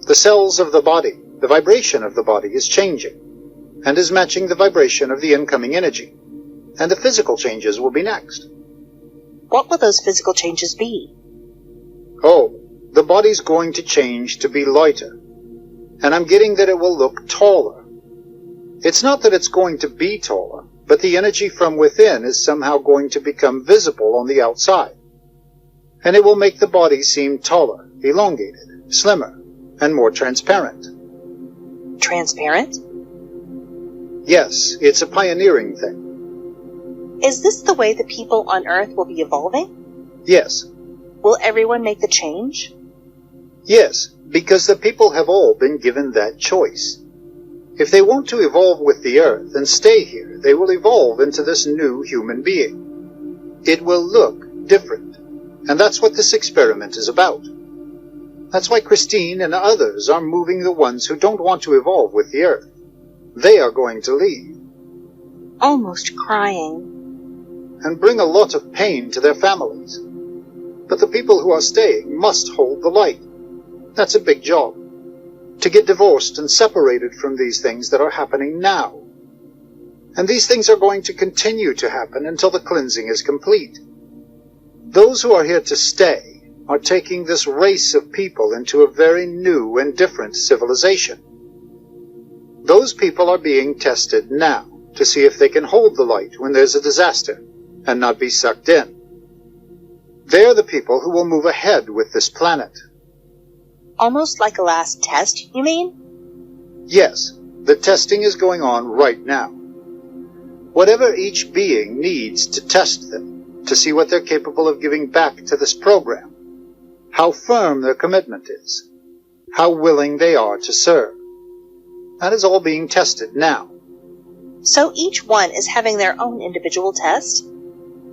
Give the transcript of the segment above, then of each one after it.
The cells of the body, the vibration of the body is changing, and is matching the vibration of the incoming energy, and the physical changes will be next. What will those physical changes be? Oh, the body's going to change to be lighter, and I'm getting that it will look taller. It's not that it's going to be taller, but the energy from within is somehow going to become visible on the outside, and it will make the body seem taller, elongated, slimmer, and more transparent. Transparent? Yes, it's a pioneering thing. Is this the way the people on Earth will be evolving? Yes. Will everyone make the change? Yes, because the people have all been given that choice. If they want to evolve with the Earth and stay here, they will evolve into this new human being. It will look different, and that's what this experiment is about. That's why Christine and others are moving the ones who don't want to evolve with the Earth. They are going to leave. Almost crying. And bring a lot of pain to their families. But the people who are staying must hold the light. That's a big job. To get divorced and separated from these things that are happening now. And these things are going to continue to happen until the cleansing is complete. Those who are here to stay are taking this race of people into a very new and different civilization. Those people are being tested now to see if they can hold the light when there's a disaster and not be sucked in. They're the people who will move ahead with this planet. Almost like a last test, you mean? Yes, the testing is going on right now. Whatever each being needs to test them, to see what they're capable of giving back to this program, how firm their commitment is, how willing they are to serve. That is all being tested now. So each one is having their own individual test?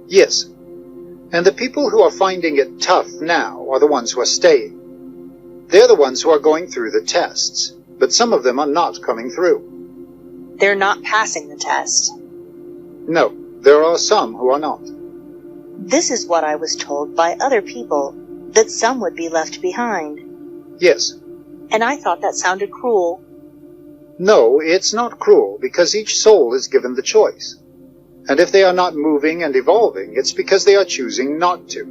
Yes. And the people who are finding it tough now are the ones who are staying. They're the ones who are going through the tests, but some of them are not coming through. They're not passing the test. No, there are some who are not. This is what I was told by other people, that some would be left behind. Yes. And I thought that sounded cruel. No, it's not cruel, because each soul is given the choice. And if they are not moving and evolving, it's because they are choosing not to.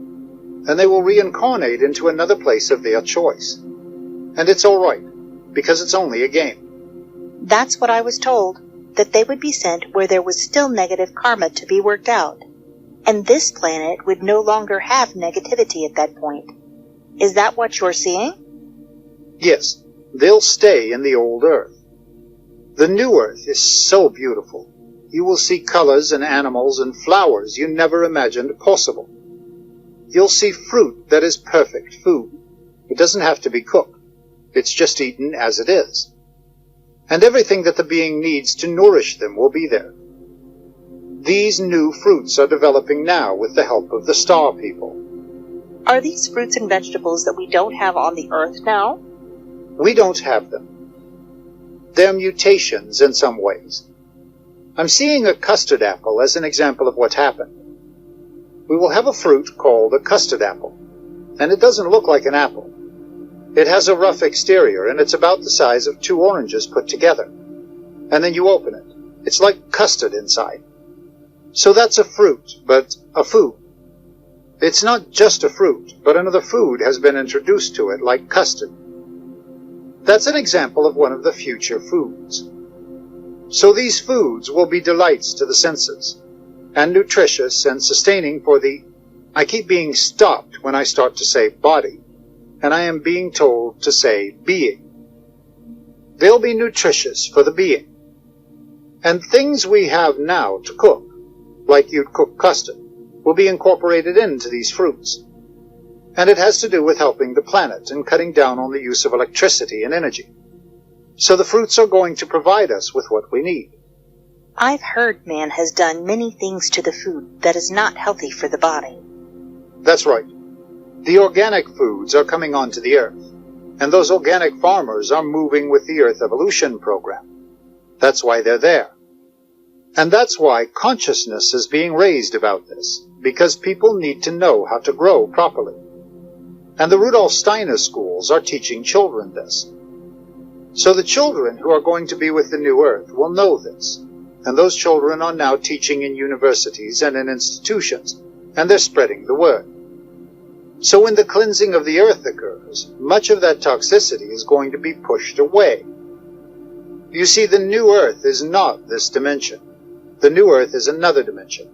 And they will reincarnate into another place of their choice. And it's all right, because it's only a game. That's what I was told, that they would be sent where there was still negative karma to be worked out. And this planet would no longer have negativity at that point. Is that what you're seeing? Yes, they'll stay in the old Earth. The new Earth is so beautiful. You will see colors and animals and flowers you never imagined possible. You'll see fruit that is perfect food. It doesn't have to be cooked. It's just eaten as it is. And everything that the being needs to nourish them will be there. These new fruits are developing now with the help of the star people. Are these fruits and vegetables that we don't have on the Earth now? We don't have them. They're mutations in some ways. I'm seeing a custard apple as an example of what happened. We will have a fruit called a custard apple, and it doesn't look like an apple. It has a rough exterior, and it's about the size of 2 oranges put together. And then you open it. It's like custard inside. So that's a fruit, but a food. It's not just a fruit, but another food has been introduced to it, like custard. That's an example of one of the future foods. So these foods will be delights to the senses, and nutritious and sustaining for the... I keep being stopped when I start to say body, and I am being told to say being. They'll be nutritious for the being. And things we have now to cook, like you'd cook custard, will be incorporated into these fruits. And it has to do with helping the planet and cutting down on the use of electricity and energy. So the fruits are going to provide us with what we need. I've heard man has done many things to the food that is not healthy for the body. That's right. The organic foods are coming onto the earth, and those organic farmers are moving with the Earth Evolution program. That's why they're there. And that's why consciousness is being raised about this, because people need to know how to grow properly. And the Rudolf Steiner schools are teaching children this. So the children who are going to be with the new earth will know this, and those children are now teaching in universities and in institutions, and they're spreading the word. So when the cleansing of the earth occurs, much of that toxicity is going to be pushed away. You see, the new earth is not this dimension. The new earth is another dimension.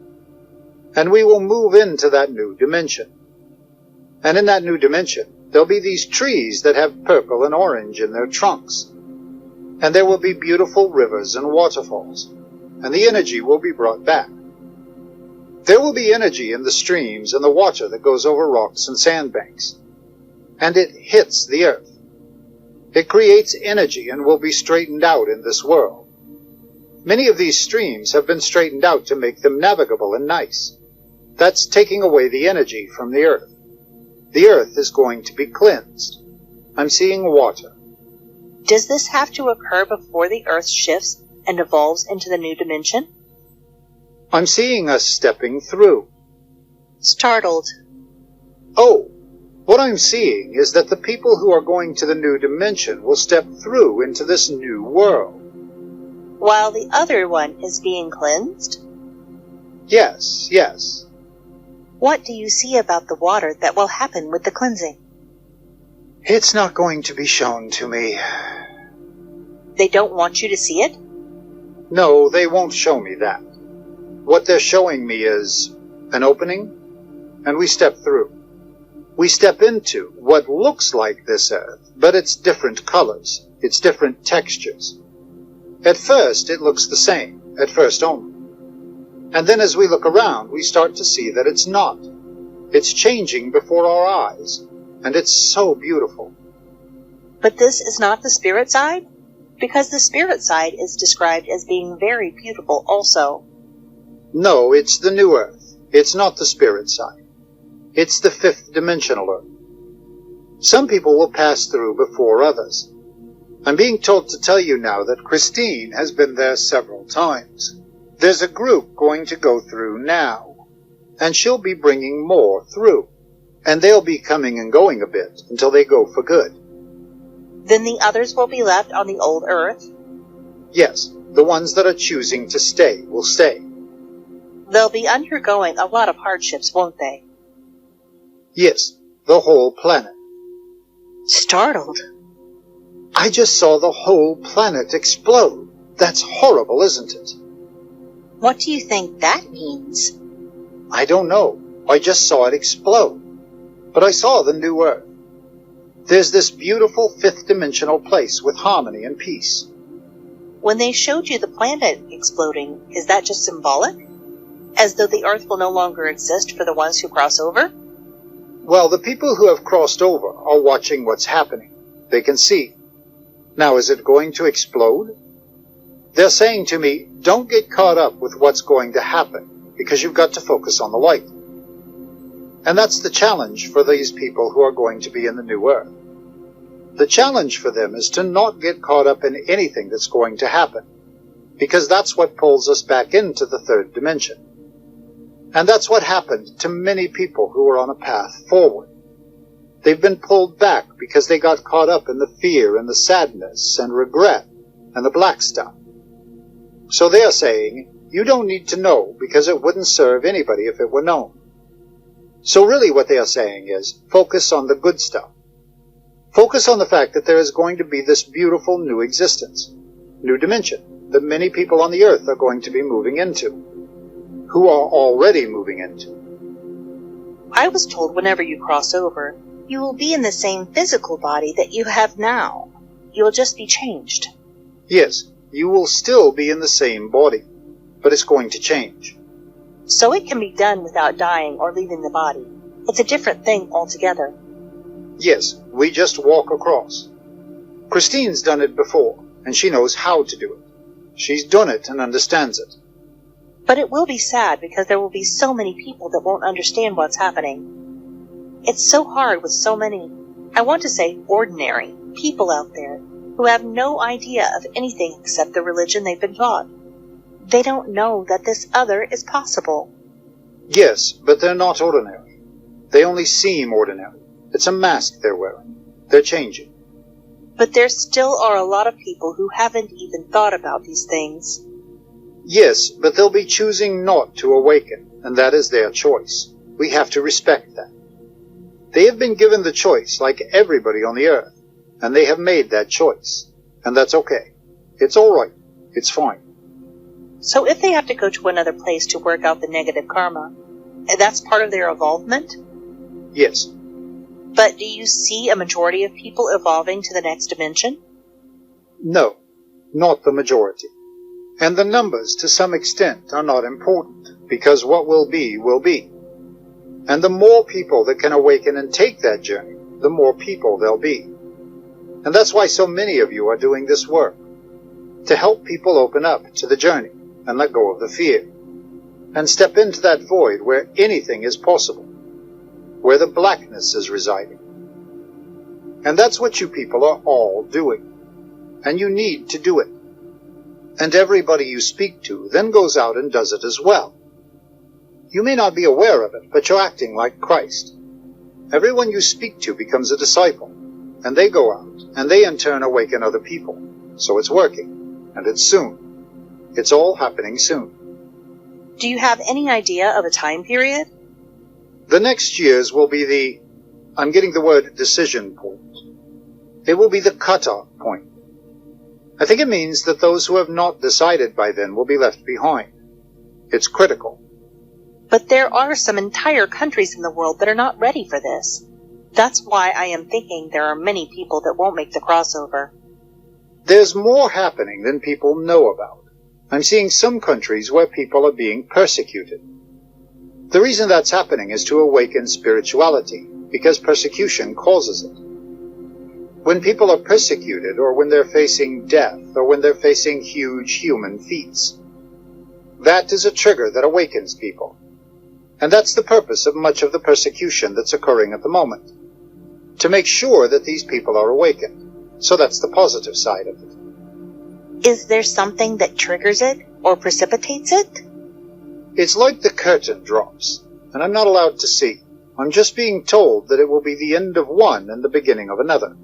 And we will move into that new dimension. And in that new dimension, there'll be these trees that have purple and orange in their trunks. And there will be beautiful rivers and waterfalls. And the energy will be brought back. There will be energy in the streams and the water that goes over rocks and sandbanks. And it hits the earth. It creates energy and will be straightened out in this world. Many of these streams have been straightened out to make them navigable and nice. That's taking away the energy from the earth. The earth is going to be cleansed. I'm seeing water. Does this have to occur before the earth shifts and evolves into the new dimension? I'm seeing us stepping through. Startled. Oh, what I'm seeing is that the people who are going to the new dimension will step through into this new world. While the other one is being cleansed? Yes, yes. What do you see about the water that will happen with the cleansing? It's not going to be shown to me. They don't want you to see it? No, they won't show me that. What they're showing me is an opening, and we step through. We step into what looks like this earth, but it's different colors, it's different textures. At first, it looks the same, at first only. And then as we look around, we start to see that it's not. It's changing before our eyes, and it's so beautiful. But this is not the spirit side? Because the spirit side is described as being very beautiful also. No, it's the new earth. It's not the spirit side. It's the fifth dimensional earth. Some people will pass through before others. I'm being told to tell you now that Christine has been there several times. There's a group going to go through now, and she'll be bringing more through, and they'll be coming and going a bit until they go for good. Then the others will be left on the old earth? Yes, the ones that are choosing to stay will stay. They'll be undergoing a lot of hardships, won't they? Yes, the whole planet. Startled. I just saw the whole planet explode. That's horrible, isn't it? What do you think that means? I don't know. I just saw it explode. But I saw the new earth. There's this beautiful fifth dimensional place with harmony and peace. When they showed you the planet exploding, is that just symbolic? As though the earth will no longer exist for the ones who cross over? Well, the people who have crossed over are watching what's happening. They can see. Now, is it going to explode? They're saying to me, don't get caught up with what's going to happen, because you've got to focus on the light. And that's the challenge for these people who are going to be in the new earth. The challenge for them is to not get caught up in anything that's going to happen, because that's what pulls us back into the third dimension. And that's what happened to many people who were on a path forward. They've been pulled back because they got caught up in the fear and the sadness and regret and the black stuff. So they're saying, you don't need to know because it wouldn't serve anybody if it were known. So really what they are saying is, focus on the good stuff. Focus on the fact that there is going to be this beautiful new existence, new dimension, that many people on the earth are going to be moving into, who are already moving into. I was told whenever you cross over, you will be in the same physical body that you have now. You will just be changed. Yes, you will still be in the same body, but it's going to change. So it can be done without dying or leaving the body. It's a different thing altogether. Yes, we just walk across. Christine's done it before, and she knows how to do it. She's done it and understands it. But it will be sad because there will be so many people that won't understand what's happening. It's so hard with so many, I want to say ordinary, people out there who have no idea of anything except the religion they've been taught. They don't know that this other is possible. Yes, but they're not ordinary. They only seem ordinary. It's a mask they're wearing. They're changing. But there still are a lot of people who haven't even thought about these things. Yes, but they'll be choosing not to awaken, and that is their choice. We have to respect that. They have been given the choice, like everybody on the earth, and they have made that choice. And that's okay. It's all right. It's fine. So if they have to go to another place to work out the negative karma, that's part of their evolvement? Yes. But do you see a majority of people evolving to the next dimension? No, not the majority. And the numbers, to some extent, are not important, because what will be, will be. And the more people that can awaken and take that journey, the more people there'll be. And that's why so many of you are doing this work, to help people open up to the journey and let go of the fear, and step into that void where anything is possible, where the blackness is residing. And that's what you people are all doing, and you need to do it. And everybody you speak to then goes out and does it as well. You may not be aware of it, but you're acting like Christ. Everyone you speak to becomes a disciple, and they go out, and they in turn awaken other people. So it's working, and it's soon. It's all happening soon. Do you have any idea of a time period? The next years will be I'm getting the word decision point. It will be the cutoff point. I think it means that those who have not decided by then will be left behind. It's critical. But there are some entire countries in the world that are not ready for this. That's why I am thinking there are many people that won't make the crossover. There's more happening than people know about. I'm seeing some countries where people are being persecuted. The reason that's happening is to awaken spirituality, because persecution causes it. When people are persecuted, or when they're facing death, or when they're facing huge human feats, that is a trigger that awakens people. And that's the purpose of much of the persecution that's occurring at the moment, to make sure that these people are awakened. So that's the positive side of it. Is there something that triggers it, or precipitates it? It's like the curtain drops, and I'm not allowed to see. I'm just being told that it will be the end of one and the beginning of another.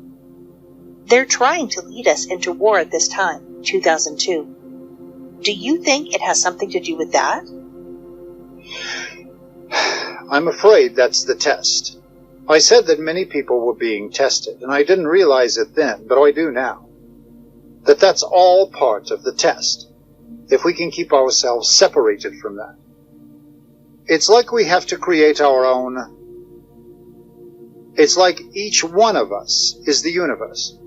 They're trying to lead us into war at this time, 2002. Do you think it has something to do with that? I'm afraid that's the test. I said that many people were being tested, and I didn't realize it then, but I do now. That's all part of the test, if we can keep ourselves separated from that. It's like we have to create our own. It's like each one of us is the universe.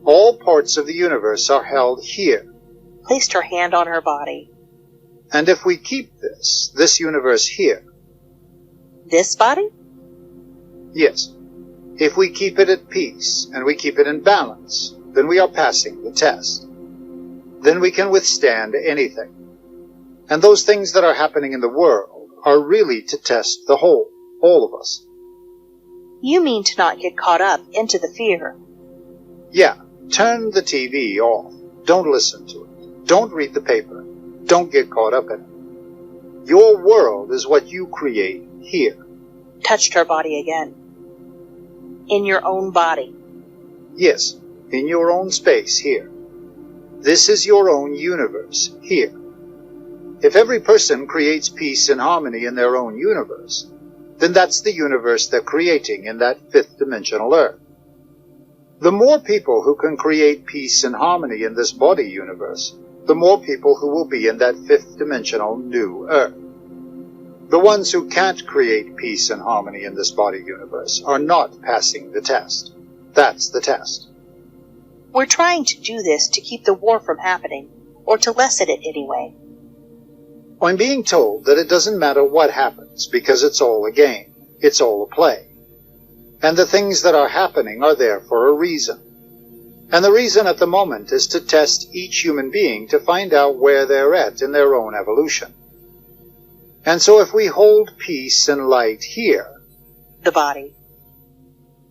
All parts of the universe are held here. Placed her hand on her body. And if we keep this universe here. This body? Yes. If we keep it at peace, and we keep it in balance, then we are passing the test. Then we can withstand anything. And those things that are happening in the world are really to test the whole, all of us. You mean to not get caught up into the fear? Yeah. Turn the TV off. Don't listen to it. Don't read the paper. Don't get caught up in it. Your world is what you create here. Touched her body again. In your own body. Yes, in your own space here. This is your own universe here. If every person creates peace and harmony in their own universe, then that's the universe they're creating in that fifth dimensional Earth. The more people who can create peace and harmony in this body universe, the more people who will be in that fifth dimensional new Earth. The ones who can't create peace and harmony in this body universe are not passing the test. That's the test. We're trying to do this to keep the war from happening, or to lessen it anyway. I'm being told that it doesn't matter what happens, because it's all a game. It's all a play. And the things that are happening are there for a reason. And the reason at the moment is to test each human being to find out where they're at in their own evolution. And so if we hold peace and light here, the body,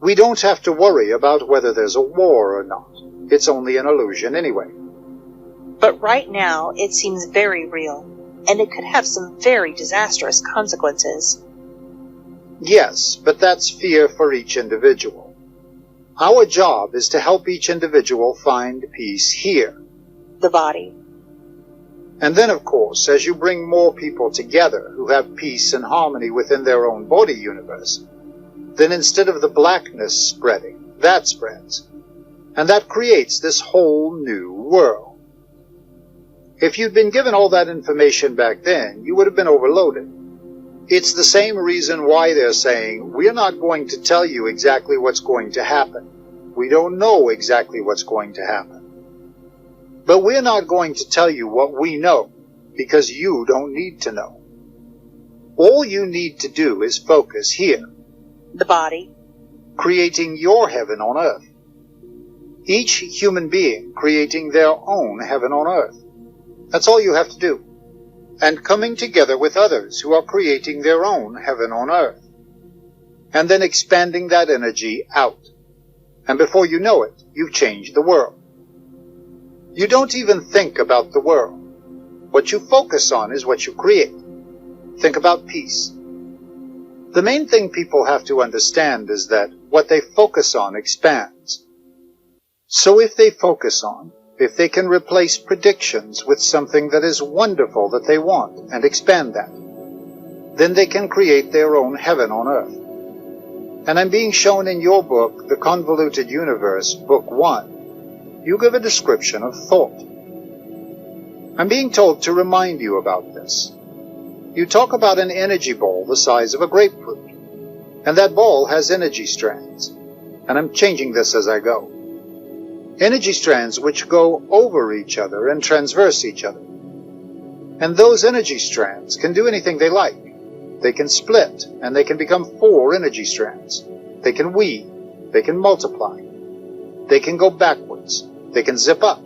we don't have to worry about whether there's a war or not. It's only an illusion anyway. But right now it seems very real, and it could have some very disastrous consequences. Yes, but that's fear for each individual. Our job is to help each individual find peace here. The body. And then, of course, as you bring more people together who have peace and harmony within their own body universe, then instead of the blackness spreading, that spreads. And that creates this whole new world. If you'd been given all that information back then, you would have been overloaded. It's the same reason why they're saying, we're not going to tell you exactly what's going to happen. We don't know exactly what's going to happen. But we're not going to tell you what we know, because you don't need to know. All you need to do is focus here. The body. Creating your heaven on earth. Each human being creating their own heaven on earth. That's all you have to do. And coming together with others who are creating their own heaven on earth. And then expanding that energy out. And before you know it, you've changed the world. You don't even think about the world. What you focus on is what you create. Think about peace. The main thing people have to understand is that what they focus on expands. So if they focus on, if they can replace predictions with something that is wonderful that they want and expand that, then they can create their own heaven on earth. And I'm being shown in your book, The Convoluted Universe, Book 1, you give a description of thought. I'm being told to remind you about this. You talk about an energy ball the size of a grapefruit, and that ball has energy strands, and I'm changing this as I go. Energy strands which go over each other and transverse each other. And those energy strands can do anything they like. They can split, and they can become 4 energy strands. They can weave, they can multiply, they can go backwards, they can zip up.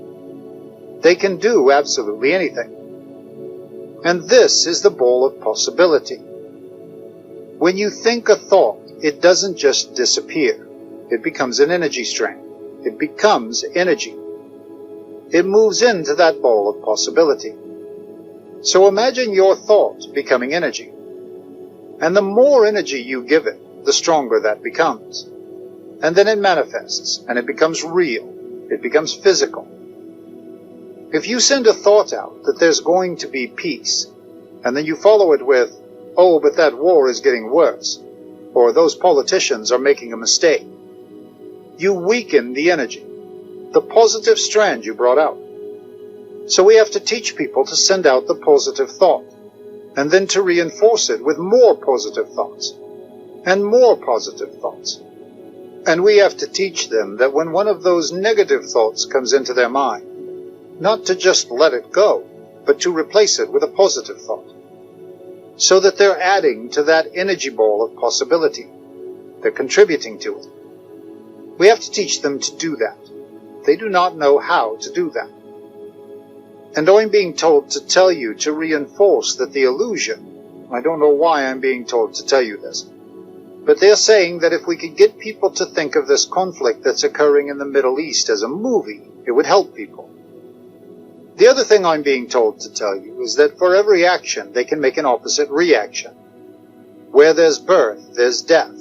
They can do absolutely anything. And this is the ball of possibility. When you think a thought, it doesn't just disappear. It becomes an energy strand. It becomes energy. It moves into that ball of possibility. So imagine your thought becoming energy. And the more energy you give it, the stronger that becomes. And then it manifests, and it becomes real. It becomes physical. If you send a thought out that there's going to be peace, and then you follow it with, oh, but that war is getting worse, or those politicians are making a mistake, you weaken the energy, the positive strand you brought out. So we have to teach people to send out the positive thought, and then to reinforce it with more positive thoughts, and more positive thoughts. And we have to teach them that when one of those negative thoughts comes into their mind, not to just let it go, but to replace it with a positive thought, so that they're adding to that energy ball of possibility. They're contributing to it. We have to teach them to do that. They do not know how to do that. And I'm being told to tell you to reinforce that the illusion, I don't know why I'm being told to tell you this, but they're saying that if we could get people to think of this conflict that's occurring in the Middle East as a movie, it would help people. The other thing I'm being told to tell you is that for every action, they can make an opposite reaction. Where there's birth, there's death.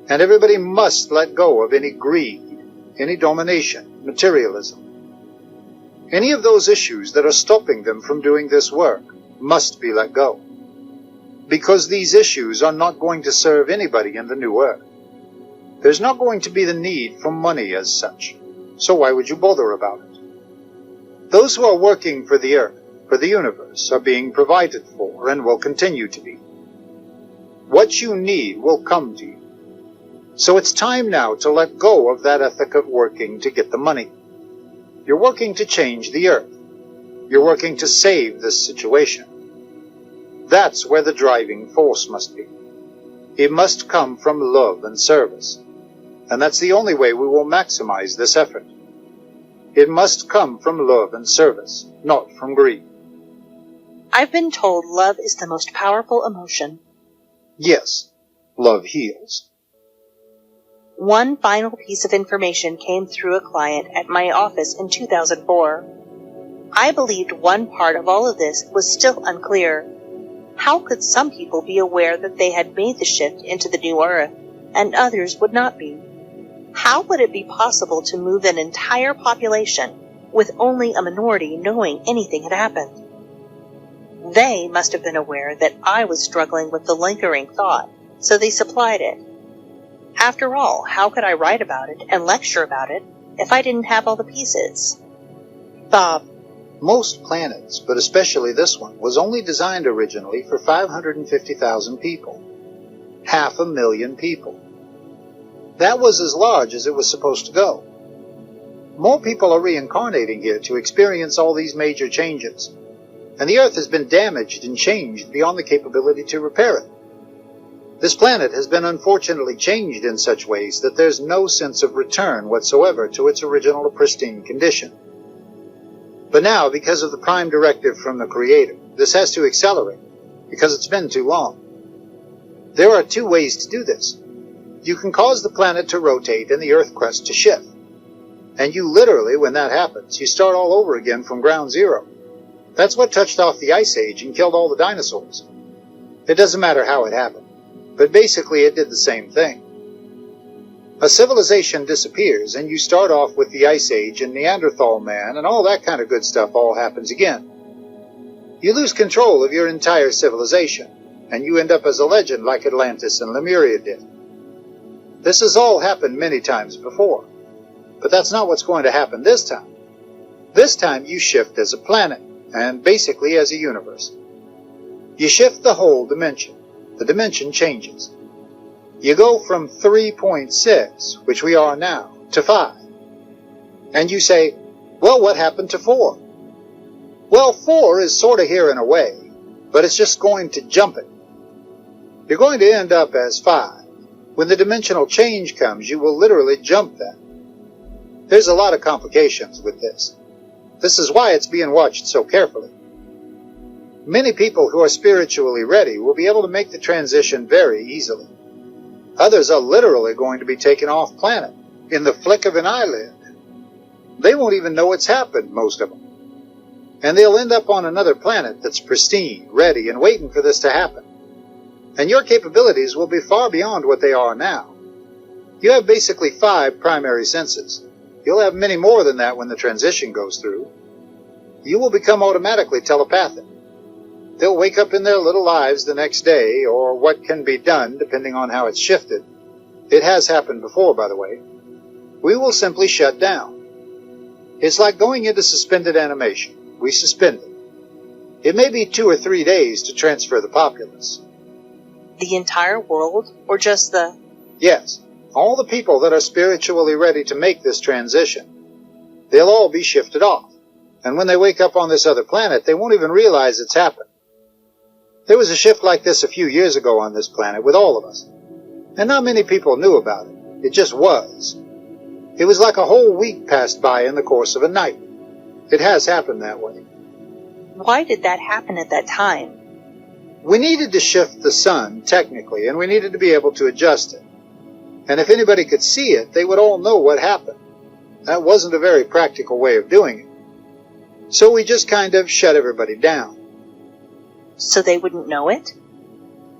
And everybody must let go of any greed, any domination, materialism. Any of those issues that are stopping them from doing this work must be let go. Because these issues are not going to serve anybody in the new earth. There's not going to be the need for money as such. So why would you bother about it? Those who are working for the earth, for the universe, are being provided for and will continue to be. What you need will come to you. So it's time now to let go of that ethic of working to get the money. You're working to change the earth. You're working to save this situation. That's where the driving force must be. It must come from love and service. And that's the only way we will maximize this effort. It must come from love and service, not from greed. I've been told love is the most powerful emotion. Yes, love heals. One final piece of information came through a client at my office in 2004. I believed one part of all of this was still unclear. How could some people be aware that they had made the shift into the new earth, and others would not be? How would it be possible to move an entire population with only a minority knowing anything had happened? They must have been aware that I was struggling with the lingering thought, so they supplied it. After all, how could I write about it and lecture about it if I didn't have all the pieces? Bob, most planets, but especially this one, was only designed originally for 550,000 people. 500,000 people. That was as large as it was supposed to go. More people are reincarnating here to experience all these major changes, and the Earth has been damaged and changed beyond the capability to repair it. This planet has been unfortunately changed in such ways that there's no sense of return whatsoever to its original pristine condition. But now, because of the prime directive from the Creator, this has to accelerate, because it's been too long. There are two ways to do this. You can cause the planet to rotate and the Earth crust to shift. And you literally, when that happens, you start all over again from ground zero. That's what touched off the Ice Age and killed all the dinosaurs. It doesn't matter how it happened, but basically it did the same thing. A civilization disappears and you start off with the Ice Age and Neanderthal man and all that kind of good stuff all happens again. You lose control of your entire civilization, and you end up as a legend like Atlantis and Lemuria did. This has all happened many times before, but that's not what's going to happen this time. This time you shift as a planet, and basically as a universe. You shift the whole dimension. The dimension changes. You go from 3.6, which we are now, to 5. And you say, well, what happened to 4? Well, 4 is sort of here in a way, but it's just going to jump it. You're going to end up as 5. When the dimensional change comes, you will literally jump that. There's a lot of complications with this. This is why it's being watched so carefully. Many people who are spiritually ready will be able to make the transition very easily. Others are literally going to be taken off planet in the flick of an eyelid. They won't even know it's happened, most of them. And they'll end up on another planet that's pristine, ready, and waiting for this to happen. And your capabilities will be far beyond what they are now. You have basically 5 primary senses. You'll have many more than that when the transition goes through. You will become automatically telepathic. They'll wake up in their little lives the next day, or what can be done depending on how it's shifted. It has happened before, by the way. We will simply shut down. It's like going into suspended animation. We suspend it. It may be 2 or 3 days to transfer the populace. The entire world, or just the... Yes, all the people that are spiritually ready to make this transition. They'll all be shifted off. And when they wake up on this other planet, they won't even realize it's happened. There was a shift like this a few years ago on this planet with all of us. And not many people knew about it. It just was. It was like a whole week passed by in the course of a night. It has happened that way. Why did that happen at that time? We needed to shift the sun, technically, and we needed to be able to adjust it. And if anybody could see it, they would all know what happened. That wasn't a very practical way of doing it. So we just kind of shut everybody down. So they wouldn't know it?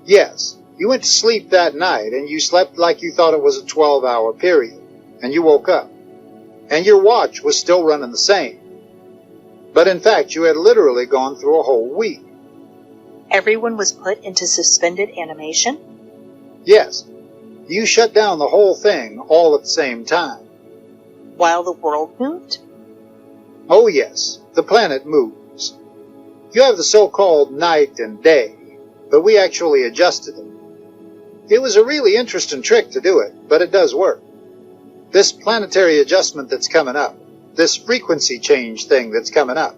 Yes. You went to sleep that night, and you slept like you thought it was a 12-hour period, and you woke up. And your watch was still running the same. But in fact, you had literally gone through a whole week. Everyone was put into suspended animation? Yes. You shut down the whole thing all at the same time. While the world moved? Oh yes, the planet moves. You have the so-called night and day, but we actually adjusted it. It was a really interesting trick to do it, but it does work. This planetary adjustment that's coming up, this frequency change thing that's coming up.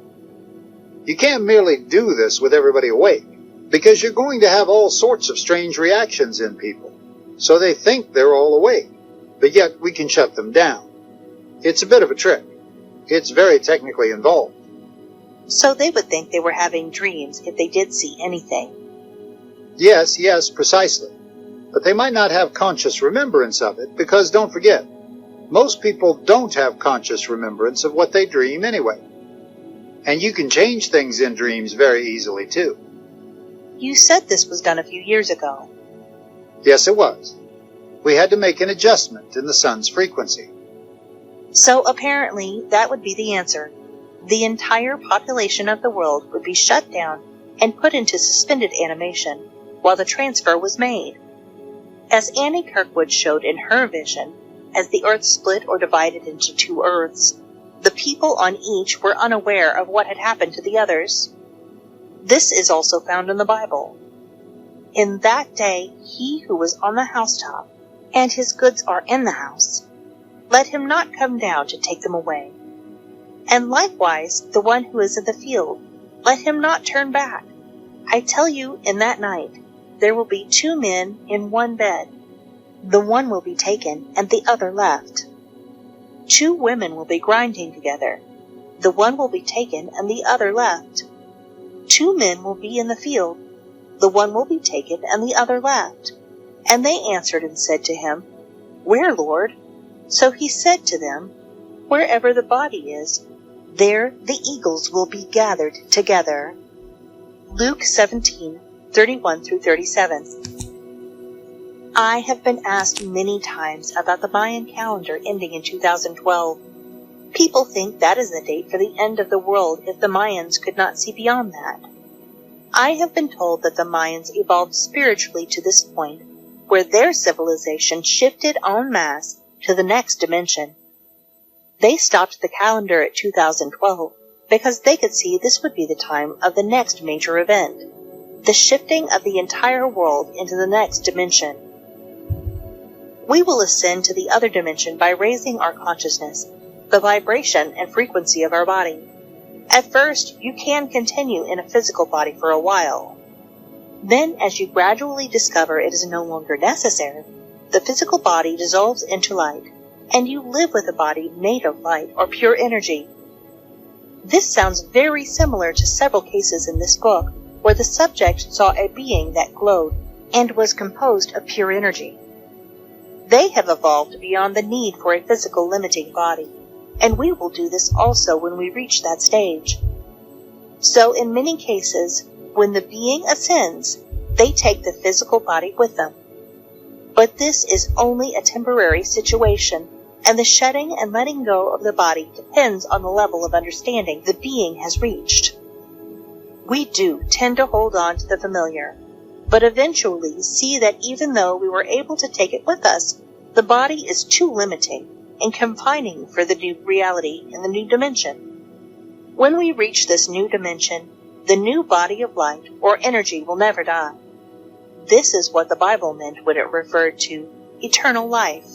You can't merely do this with everybody awake, because you're going to have all sorts of strange reactions in people. So they think they're all awake, but yet we can shut them down. It's a bit of a trick. It's very technically involved. So they would think they were having dreams if they did see anything. Yes, precisely. But they might not have conscious remembrance of it, because don't forget, most people don't have conscious remembrance of what they dream anyway. And you can change things in dreams very easily, too. You said this was done a few years ago. Yes, it was. We had to make an adjustment in the sun's frequency. So apparently that would be the answer. The entire population of the world would be shut down and put into suspended animation while the transfer was made. As Annie Kirkwood showed in her vision, as the earth split or divided into two earths, the people on each were unaware of what had happened to the others. This is also found in the Bible. In that day he who was on the housetop, and his goods are in the house, let him not come down to take them away. And likewise the one who is in the field, let him not turn back. I tell you, in that night there will be 2 men in one bed. The one will be taken, and the other left. 2 women will be grinding together. The one will be taken, and the other left. 2 men will be in the field. The one will be taken, and the other left. And they answered and said to him, Where, Lord? So he said to them, Wherever the body is, there the eagles will be gathered together. Luke 17:31-37. I have been asked many times about the Mayan calendar ending in 2012. People think that is the date for the end of the world if the Mayans could not see beyond that. I have been told that the Mayans evolved spiritually to this point, where their civilization shifted en masse to the next dimension. They stopped the calendar at 2012 because they could see this would be the time of the next major event, the shifting of the entire world into the next dimension. We will ascend to the other dimension by raising our consciousness, the vibration and frequency of our body. At first, you can continue in a physical body for a while. Then, as you gradually discover it is no longer necessary, the physical body dissolves into light, and you live with a body made of light or pure energy. This sounds very similar to several cases in this book, where the subject saw a being that glowed and was composed of pure energy. They have evolved beyond the need for a physical limiting body, and we will do this also when we reach that stage. So in many cases, when the being ascends, they take the physical body with them. But this is only a temporary situation, and the shedding and letting go of the body depends on the level of understanding the being has reached. We do tend to hold on to the familiar, but eventually see that even though we were able to take it with us, the body is too limiting and confining for the new reality in the new dimension. When we reach this new dimension, the new body of light or energy will never die. This is what the Bible meant when it referred to eternal life.